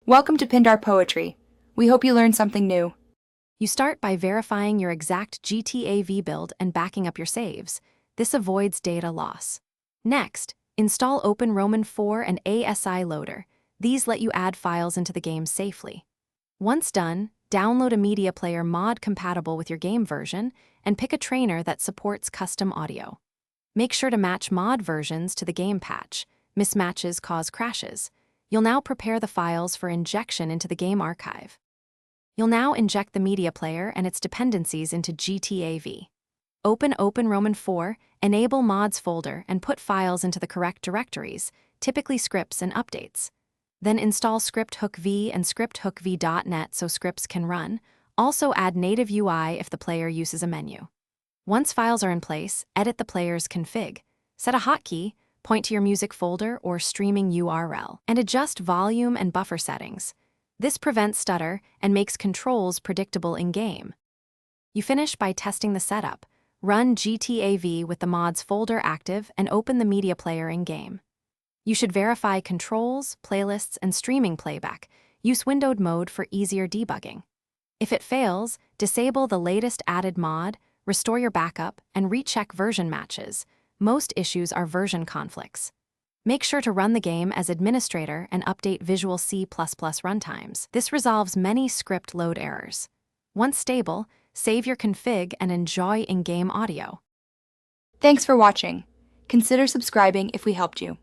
Welcome to Pindar Poetry. We hope you learned something new. You start by verifying your exact GTAV build and backing up your saves. This avoids data loss. Next, install OpenRoman4 and ASI Loader. These let you add files into the game safely. Once done, download a media player mod compatible with your game version and pick a trainer that supports custom audio. Make sure to match mod versions to the game patch. Mismatches cause crashes. You'll now prepare the files for injection into the game archive. You'll now inject the media player and its dependencies into GTAV. Open OpenRoman4, enable mods folder, and put files into the correct directories, typically scripts and updates. Then install scripthookv and scripthookv.net so scripts can run. Also add native UI if the player uses a menu. Once files are in place, edit the player's config. Set a hotkey, point to your music folder or streaming URL, and adjust volume and buffer settings. This prevents stutter and makes controls predictable in-game. You finish by testing the setup. Run GTAV with the mods folder active and open the media player in-game. You should verify controls, playlists, and streaming playback. Use windowed mode for easier debugging. If it fails, disable the latest added mod, restore your backup, and recheck version matches. Most issues are version conflicts. Make sure to run the game as administrator and update Visual C++ runtimes. This resolves many script load errors. Once stable, save your config and enjoy in-game audio. Thanks for watching. Consider subscribing if we helped you.